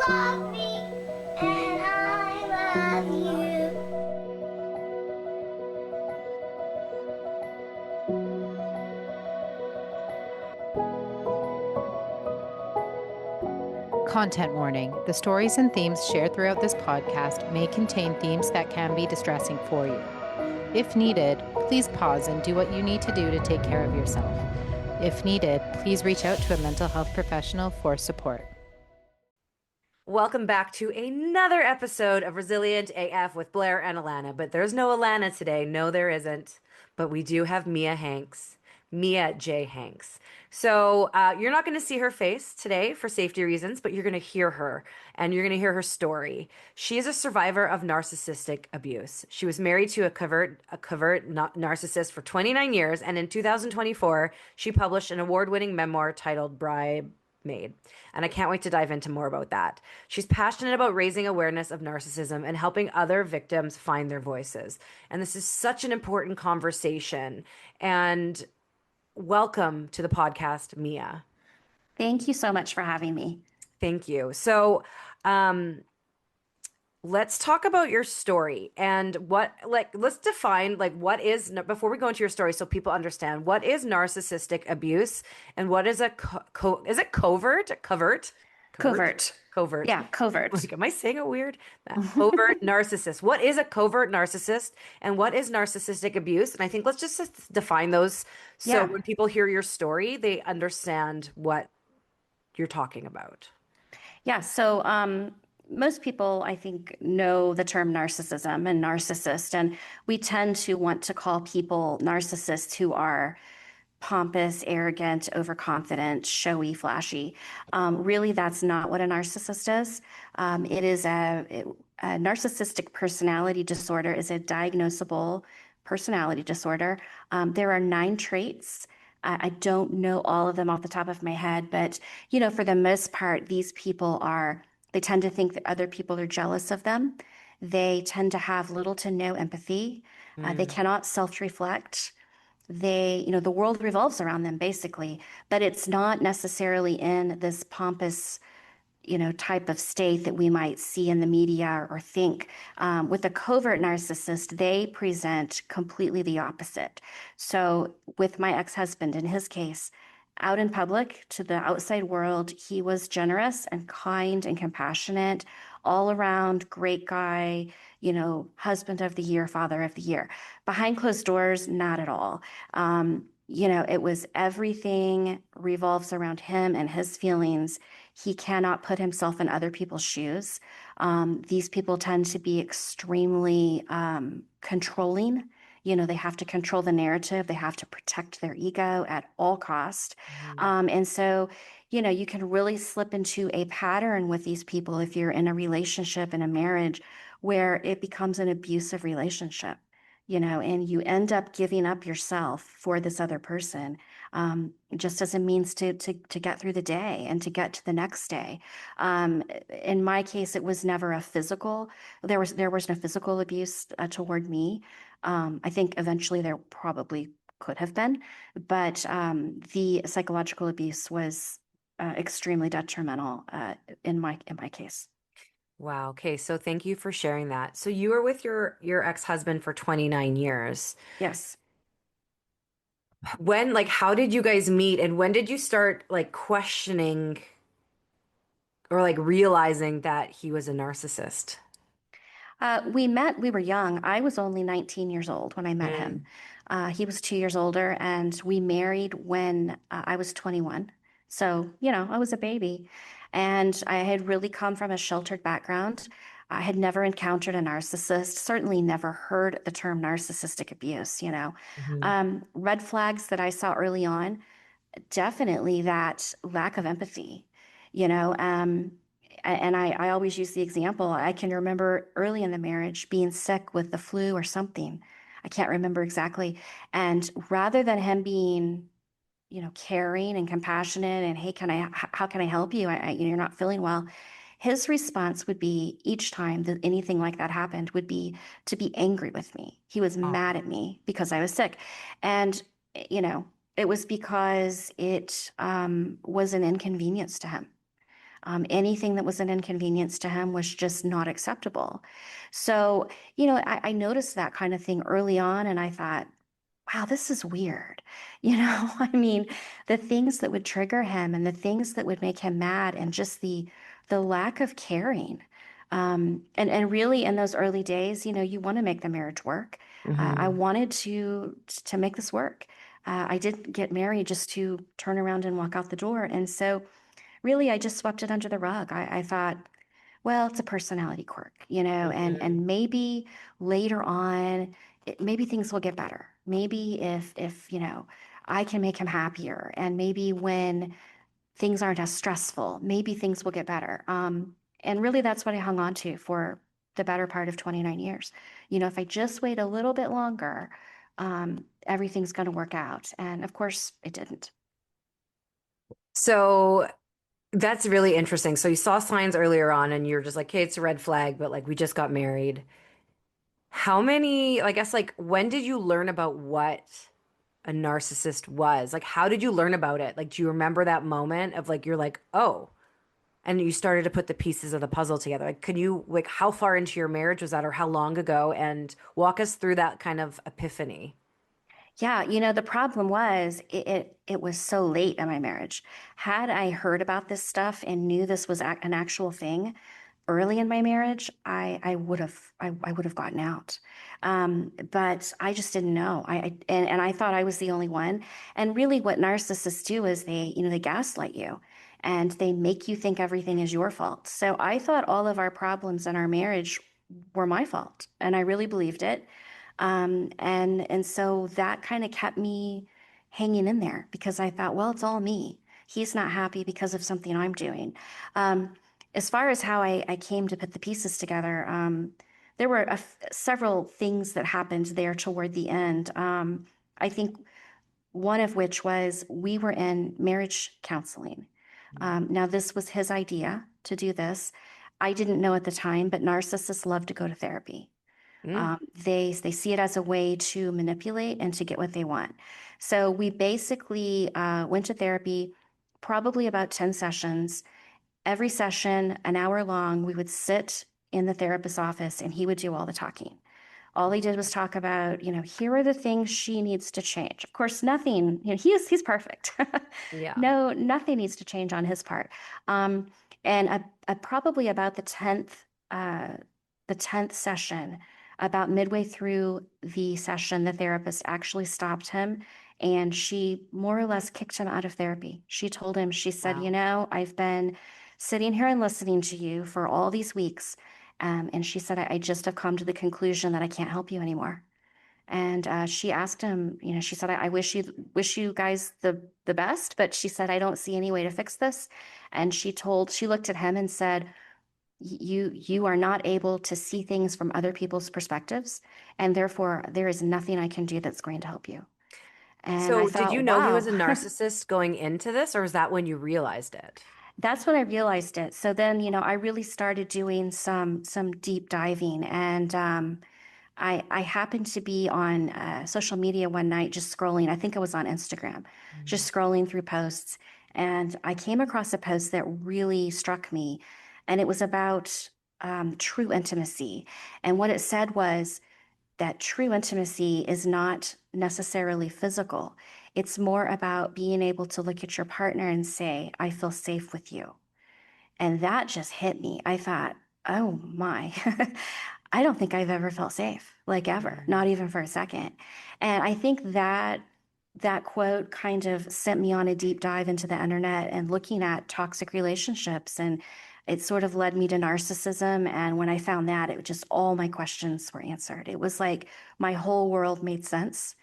love me, and I love you. Content warning. The stories and themes shared throughout this podcast may contain themes that can be distressing for you. If needed, please pause and do what you need to do to take care of yourself. If needed, please reach out to a mental health professional for support. Welcome back to another episode of Resilient AF with Blair and Alana. But there's no Alana today. No, there isn't. But we do have Mia Hanks, Mia J. Hanks. So you're not going to see her face today for safety reasons, but you're going to hear her and you're going to hear her story. She is a survivor of narcissistic abuse. She was married to a covert narcissist for 29 years. And in 2024, she published an award-winning memoir titled Bribe Made. And I can't wait to dive into more about that. She's passionate about raising awareness of narcissism and helping other victims find their voices. And this is such an important conversation. And welcome to the podcast, Mia. Thank you so much for having me. Thank you. So, let's talk about your story and let's define what is, before we go into your story, so people understand what is narcissistic abuse and what is is it covert? Covert. Yeah, covert. Am I saying it weird? Covert narcissist. What is a covert narcissist and what is narcissistic abuse? And I think let's just define those so when people hear your story, they understand what you're talking about. Yeah, so most people, I think, know the term narcissism and narcissist, and we tend to want to call people narcissists who are pompous, arrogant, overconfident, showy, flashy. Really, that's not what a narcissist is. It is a narcissistic personality disorder is a diagnosable personality disorder. There are 9 traits. I don't know all of them off the top of my head, but for the most part, these people they tend to think that other people are jealous of them. They tend to have little to no empathy. They cannot self-reflect. The world revolves around them basically, but it's not necessarily in this pompous, type of state that we might see in the media or think. With a covert narcissist, they present completely the opposite. So with my ex-husband, in his case, out in public to the outside world, he was generous and kind and compassionate, all around great guy, husband of the year, father of the year. Behind closed doors, not at all. It was everything revolves around him and his feelings. He cannot put himself in other people's shoes. These people tend to be extremely controlling. They have to control the narrative. They have to protect their ego at all cost. And so, you can really slip into a pattern with these people if you're in a relationship, in a marriage, where it becomes an abusive relationship, and you end up giving up yourself for this other person, just as a means to get through the day and to get to the next day. In my case, it was never there was no physical abuse toward me. I think eventually there probably could have been, but the psychological abuse was extremely detrimental in my case. Wow. Okay. So thank you for sharing that. So you were with your ex-husband for 29 years. Yes. How did you guys meet and when did you start questioning or realizing that he was a narcissist? We were young. I was only 19 years old when I met him. He was 2 years older, and we married when I was 21. So, I was a baby. And I had really come from a sheltered background. I had never encountered a narcissist, certainly never heard the term narcissistic abuse, Red flags that I saw early on, definitely that lack of empathy, and I always use the example. I can remember early in the marriage being sick with the flu or something. I can't remember exactly. And rather than him being, caring and compassionate and, hey, how can I help you? You're not feeling well. His response would be each time that anything like that happened would be to be angry with me. He was mad at me because I was sick. And, it was because it was an inconvenience to him. Anything that was an inconvenience to him was just not acceptable. So, I noticed that kind of thing early on, and I thought, wow, this is weird. I mean, the things that would trigger him and the things that would make him mad and just the lack of caring. And really in those early days, you want to make the marriage work. I Mm-hmm. wanted to make this work. I didn't get married just to turn around and walk out the door. And so really I just swept it under the rug. I thought, well, it's a personality quirk, Mm-hmm. and maybe later on, maybe things will get better. Maybe if I can make him happier, and maybe when things aren't as stressful, maybe things will get better. And really, that's what I hung on to for the better part of 29 years. If I just wait a little bit longer, everything's going to work out. And of course, it didn't. So that's really interesting. So you saw signs earlier on and you're just like, hey, it's a red flag, but like we just got married. How many, I guess, like, when did you learn about what a narcissist was? Like, how did you learn about it? Like, do you remember that moment of like, you're like, oh, and you started to put the pieces of the puzzle together? Like, can you, like, how far into your marriage was that or how long ago? And walk us through that kind of epiphany. Yeah, the problem was it was so late in my marriage. Had I heard about this stuff and knew this was an actual thing early in my marriage, I would have gotten out. But I just didn't know. And I thought I was the only one. And really, what narcissists do is they gaslight you, and they make you think everything is your fault. So I thought all of our problems in our marriage were my fault, and I really believed it. And so that kind of kept me hanging in there because I thought, well, it's all me. He's not happy because of something I'm doing. Um, as far as how I came to put the pieces together, there were several things that happened there toward the end. I think one of which was we were in marriage counseling. Now, this was his idea to do this. I didn't know at the time, but narcissists love to go to therapy. Mm. They see it as a way to manipulate and to get what they want. So we basically went to therapy, probably about 10 sessions. Every session, an hour long, we would sit in the therapist's office and he would do all the talking. All he did was talk about, here are the things she needs to change. Of course, nothing, he's perfect. Yeah. No, nothing needs to change on his part. Um, and probably about the 10th session, about midway through the session, the therapist actually stopped him and she more or less kicked him out of therapy. She told him, she said, Wow. I've been sitting here and listening to you for all these weeks. And she said, I just have come to the conclusion that I can't help you anymore. And she asked him, she said, I wish you guys the best, but she said, I don't see any way to fix this. And she looked at him and said, you are not able to see things from other people's perspectives, and therefore there is nothing I can do that's going to help you. And I So did you thought, know he was wow. a narcissist going into this, or was that when you realized it? That's when I realized it. So then, I really started doing some deep diving, and I happened to be on social media one night, just scrolling. I think I was on Instagram, just scrolling through posts, and I came across a post that really struck me, and it was about true intimacy. And what it said was that true intimacy is not necessarily physical. It's more about being able to look at your partner and say, I feel safe with you. And that just hit me. I thought, oh my, I don't think I've ever felt safe, like ever, Mhm. not even for a second. And I think that quote kind of sent me on a deep dive into the internet and looking at toxic relationships. And it sort of led me to narcissism. And when I found that, it was just all my questions were answered. It was like my whole world made sense.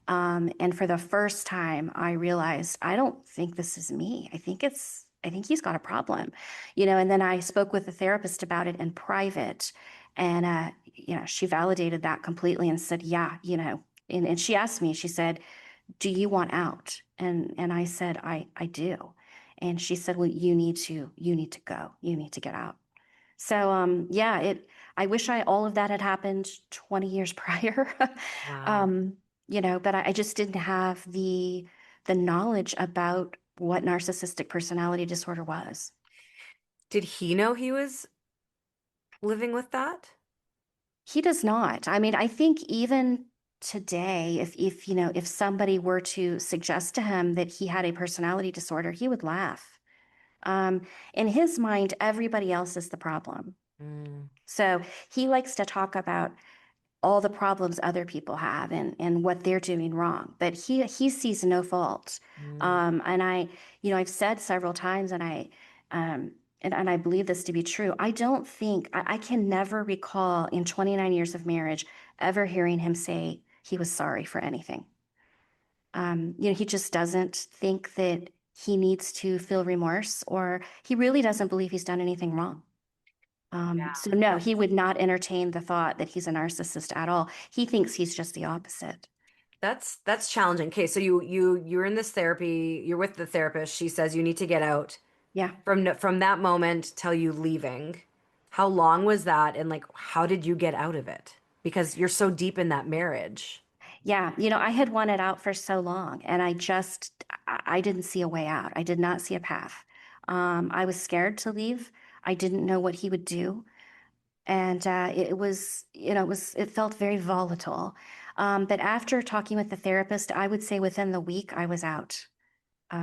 And for the first time, I realized I don't think this is me. I think he's got a problem, and then I spoke with the therapist about it in private. And, she validated that completely and said, yeah, and she asked me, she said, do you want out? And I said, I do. And she said, well, you need to go. You need to get out. So, yeah, I wish all of that had happened 20 years prior. Wow. um, but I just didn't have the knowledge about what narcissistic personality disorder was. Did he know he was living with that? He does not. I mean, I think even today, if you know, if somebody were to suggest to him that he had a personality disorder, he would laugh. Um, in his mind, everybody else is the problem. Mm, So he likes to talk about all the problems other people have and what they're doing wrong, but he sees no fault. mm. And I, you know, I've said several times, um, and I believe this to be true. I don't think I can never recall in 29 years of marriage ever hearing him say he was sorry for anything. You know, he just doesn't think that he needs to feel remorse, or he really doesn't believe he's done anything wrong. So no, he would not entertain the thought that he's a narcissist at all. He thinks he's just the opposite. That's challenging. Okay, so you're in this therapy, you're with the therapist. She says you need to get out. Yeah. From that moment till you leaving, how long was that, and like how did you get out of it? Because you're so deep in that marriage. Yeah. You know, I had wanted out for so long and I didn't see a way out. I did not see a path. I was scared to leave. I didn't know what he would do. And it was, you know, it felt very volatile. But after talking with the therapist, I would say within the week I was out.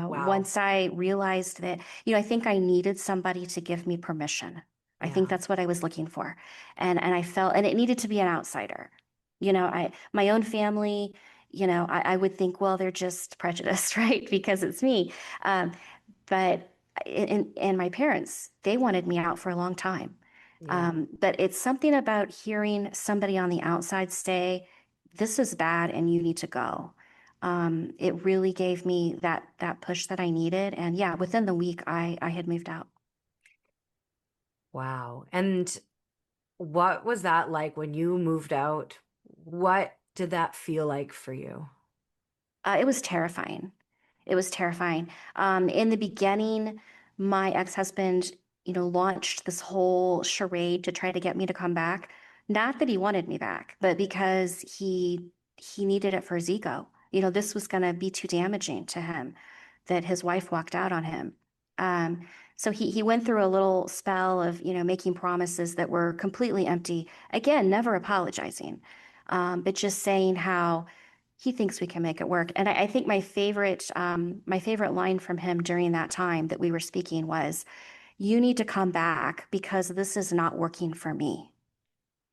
Wow. Once I realized that, you know, I think I needed somebody to give me permission. I think Yeah. that's what I was looking for. And I felt, and it needed to be an outsider. You know, my own family, you know, I would think, well, they're just prejudiced, right? Because it's me. Um, but, and my parents, they wanted me out for a long time. Yeah. But it's something about hearing somebody on the outside say, this is bad and you need to go. It really gave me that push that I needed. And yeah, within the week, I had moved out. Wow. And what was that like when you moved out? What did that feel like for you? It was terrifying. It was terrifying. In the beginning, my ex-husband, you know, launched this whole charade to try to get me to come back. Not that he wanted me back, but because he needed it for his ego. You know, this was going to be too damaging to him that his wife walked out on him. Um, so he went through a little spell of, you know, making promises that were completely empty. Again, never apologizing, but just saying how he thinks we can make it work. And I think my favorite line from him during that time that we were speaking was, "You need to come back because this is not working for me."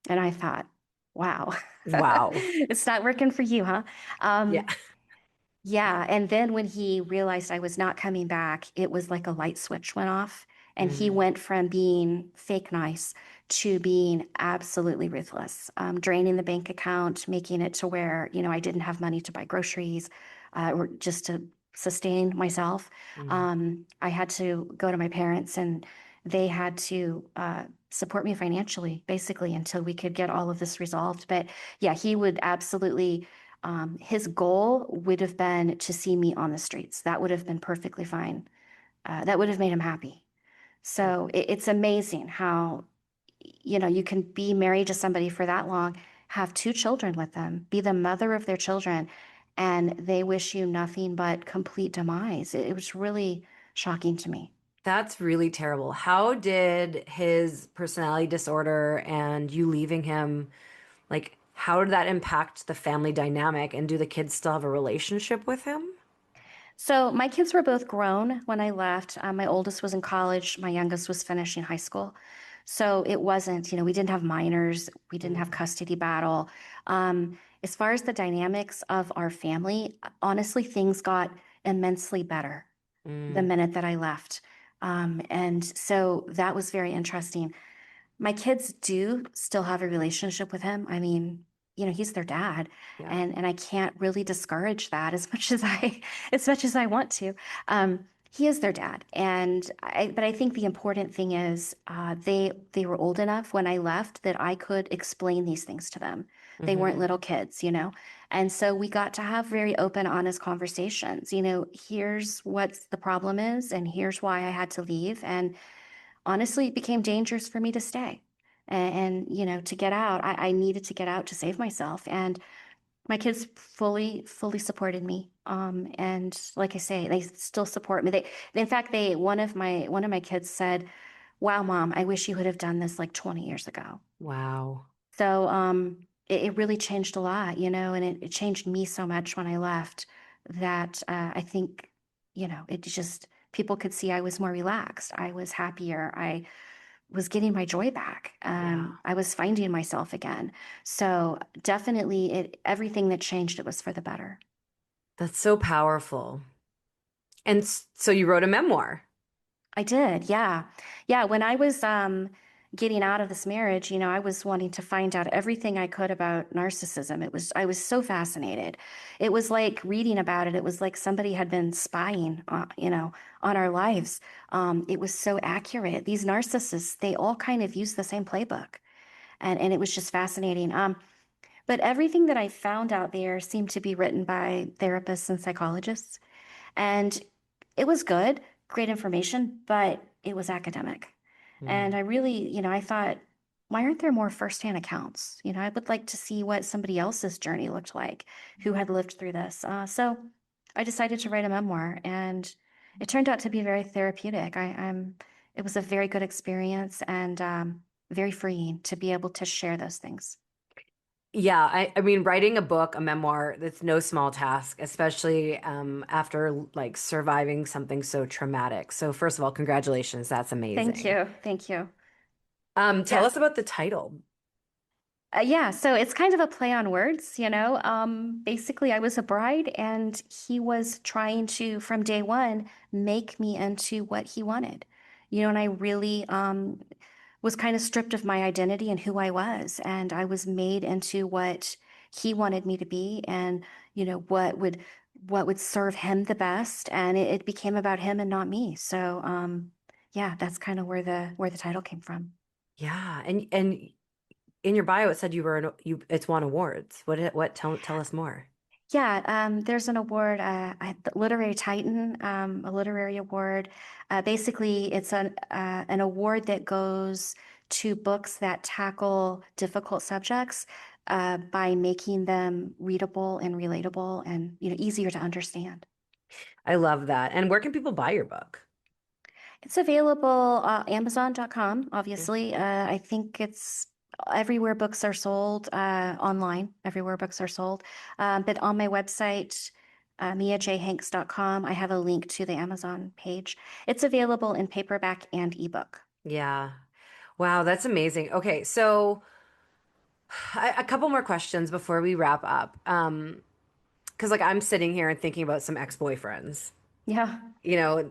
And I thought, wow, Wow. it's not working for you, huh? Yeah. Um, yeah. And then when he realized I was not coming back, it was like a light switch went off. And he Mm, went from being fake nice to being absolutely ruthless, draining the bank account, making it to where, you know, I didn't have money to buy groceries or just to sustain myself. mm. I had to go to my parents and they had to support me financially, basically, until we could get all of this resolved. But yeah, he would absolutely his goal would have been to see me on the streets. That would have been perfectly fine. That would have made him happy. So it's amazing how, you know, you can be married to somebody for that long, have two children with them, be the mother of their children, and they wish you nothing but complete demise. It was really shocking to me. That's really terrible. How did his personality disorder and you leaving him, like, how did that impact the family dynamic? And do the kids still have a relationship with him? So my kids were both grown when I left. My oldest was in college. My youngest was finishing high school. So it wasn't, you know, we didn't have minors. We didn't have Mm, custody battle. As far as the dynamics of our family, honestly, things got immensely better the mm, minute that I left. And so that was very interesting. My kids do still have a relationship with him. I mean, you know, he's their dad, yeah. and I can't really discourage that as much as as much as I want to. He is their dad, but I think the important thing is they were old enough when I left that I could explain these things to them. They weren't Hmm. little kids, you know, and so we got to have very open, honest conversations. You know, here's what the problem is, and here's why I had to leave, and honestly, it became dangerous for me to stay. You know, to get out, I needed to get out to save myself. And my kids fully supported me. And like I say, they still support me. In fact, one of my kids said, wow, mom, I wish you would have done this like 20 years ago. Wow. So it really changed a lot, and it changed me so much when I left that I think, it just, people could see I was more relaxed. I was happier. I was getting my joy back. Yeah. I was finding myself again. So definitely everything that changed, it was for the better. That's so powerful. And so you wrote a memoir. I did, yeah. Yeah, when I was getting out of this marriage, I was wanting to find out everything I could about narcissism. I was so fascinated. It was like reading about it. It was like somebody had been spying, on our lives. It was so accurate. These narcissists, they all kind of use the same playbook. And it was just fascinating. But everything that I found out there seemed to be written by therapists and psychologists. And it was good, great information, but it was academic. And Mm. I really, I thought, why aren't there more firsthand accounts? I would like to see what somebody else's journey looked like who had lived through this. So I decided to write a memoir, and it turned out to be very therapeutic. It was a very good experience and very freeing to be able to share those things. Yeah, I mean, writing a book, a memoir, that's no small task, especially after like surviving something so traumatic. So first of all, congratulations. That's Thank amazing. you. Thank you. Tell Yeah. us about the title. Yeah, so it's kind of a play on words, Basically, I was a bride, and he was trying to, from day one, make me into what he wanted. And I really was kind of stripped of my identity and who I was, and I was made into what he wanted me to be, and what would serve him the best, and it became about him and not me. So, yeah, that's kind of where the title came from. Yeah, and in your bio it said you were it's won awards. What tell us more. Yeah, there's an award, at the Literary Titan, a literary award. Basically, it's an award that goes to books that tackle difficult subjects by making them readable and relatable and easier to understand. I love that. And where can people buy your book? It's available Amazon.com, Yeah. obviously. I think it's everywhere books are sold, online, everywhere books are sold. But on my website, miajhanks.com, I have a link to the Amazon page. It's available in paperback and ebook. Yeah. Wow, that's amazing. Okay, so a couple more questions before we wrap up. Because like I'm sitting here and thinking about some ex-boyfriends. Yeah. You know,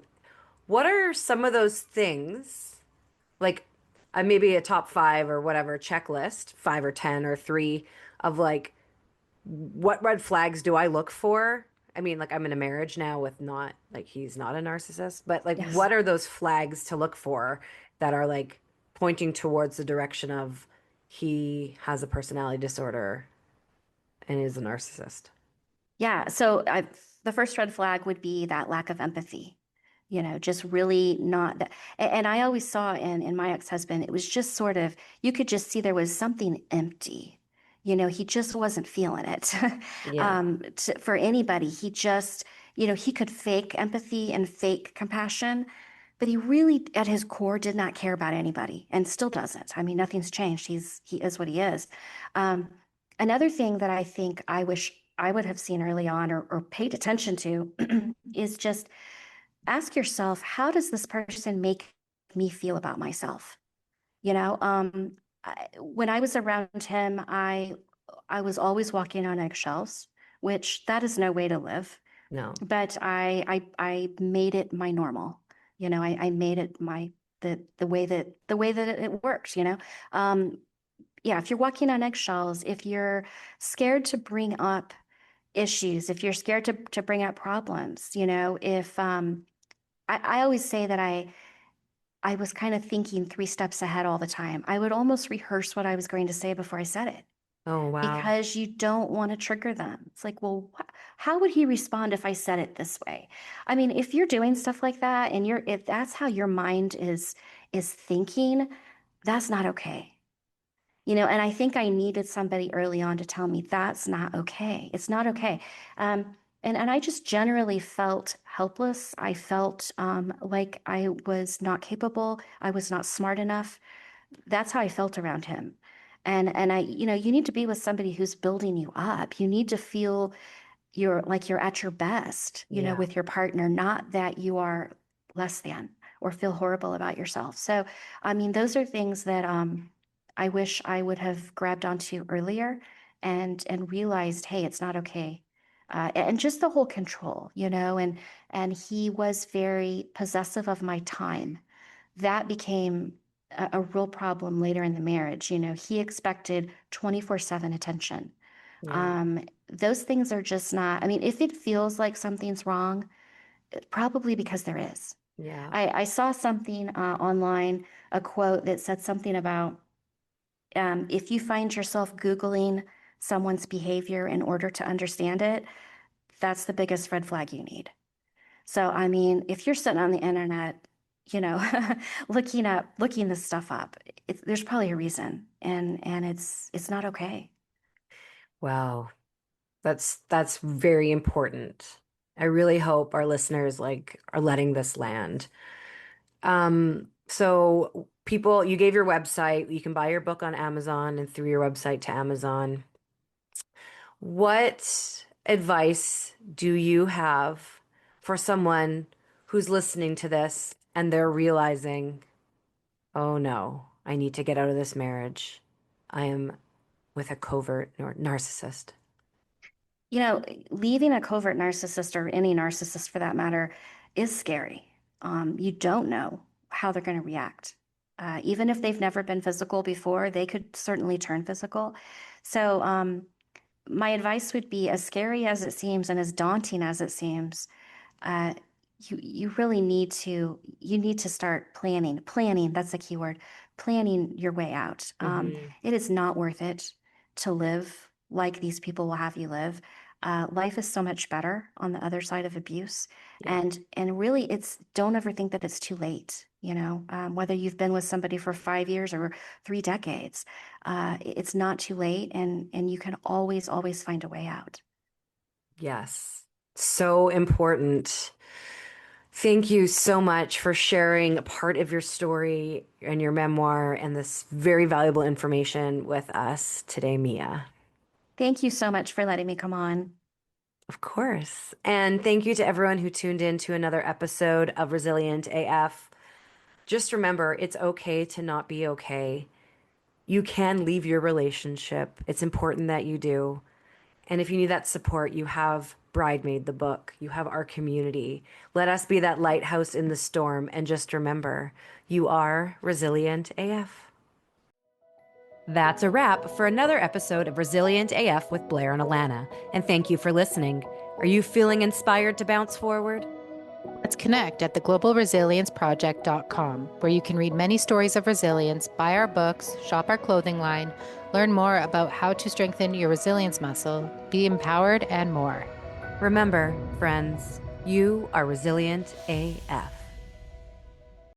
what are some of those things, like maybe a top five or whatever checklist, five or 10 or three of like, what red flags do I look for? I mean, like I'm in a marriage now with not like he's not a narcissist, but like Yes. what are those flags to look for that are like pointing towards the direction of he has a personality disorder and is a narcissist? Yeah. So the first red flag would be that lack of empathy. Just really not that. And I always saw in my ex-husband, it was just sort of, you could just see there was something empty. He just wasn't feeling it. Yeah. For anybody, he just, he could fake empathy and fake compassion, but he really, at his core, did not care about anybody and still doesn't. I mean, nothing's changed. He is what he is. Um, Another thing that I think I wish I would have seen early on or paid attention to is just ask yourself, how does this person make me feel about myself? When I was around him, I was always walking on eggshells, which that is no way to live. No. But I made it my normal. I made it the way that it works. Yeah, if you're walking on eggshells, if you're scared to bring up issues, if you're scared to bring up problems, if I always say that I was kind of thinking 3 steps ahead all the time. I would almost rehearse what I was going to say before I said it Oh, wow. because you don't want to trigger them. It's like, well, how would he respond if I said it this way? I mean, if you're doing stuff like that and if that's how your mind is thinking, that's not okay. And I think I needed somebody early on to tell me that's not okay. It's not okay. Um, And I just generally felt helpless. I felt like I was not capable. I was not smart enough. That's how I felt around him. And I, you need to be with somebody who's building you up. You need to feel you're at your best, Yeah. with your partner, not that you are less than or feel horrible about yourself. So, I mean, those are things that I wish I would have grabbed onto earlier and realized, hey, it's not okay. And just the whole control, and he was very possessive of my time. That became a real problem later in the marriage. He expected 24/7 attention. Yeah. Those things are just not, I mean, if it feels like something's wrong, probably because there is. Yeah. I saw something online, a quote that said something about if you find yourself Googling someone's behavior in order to understand it, that's the biggest red flag you need. So, I mean, if you're sitting on the internet, you know, looking this stuff up, there's probably a reason, and it's not okay. Wow. That's very important. I really hope our listeners are letting this land. So people, you gave your website, you can buy your book on Amazon and through your website to Amazon. What advice do you have for someone who's listening to this and they're realizing, oh no, I need to get out of this marriage. I am with a covert narcissist. Leaving a covert narcissist or any narcissist for that matter is scary. You don't know how they're going to react. Even if they've never been physical before, they could certainly turn physical. So, my advice would be, as scary as it seems and as daunting as it seems, uh, you really need to start planning. That's the key word. Planning your way out. Hmm. It is not worth it to live like these people will have you live. Life is so much better on the other side of abuse, Yeah. and really, don't ever think that it's too late. Whether you've been with somebody for 5 years or 3 decades, it's not too late, and you can always find a way out. Yes. So important. Thank you so much for sharing a part of your story and your memoir and this very valuable information with us today, Mia. Thank you so much for letting me come on. Of course. And thank you to everyone who tuned in to another episode of Resilient AF. Just remember, it's okay to not be okay. You can leave your relationship. It's important that you do. And if you need that support, you have Bridemaid, the book. You have our community. Let us be that lighthouse in the storm. And just remember, you are Resilient AF. That's a wrap for another episode of Resilient AF with Blair and Alana. And thank you for listening. Are you feeling inspired to bounce forward? Let's connect at theglobalresilienceproject.com, where you can read many stories of resilience, buy our books, shop our clothing line, learn more about how to strengthen your resilience muscle, be empowered, and more. Remember, friends, you are Resilient AF.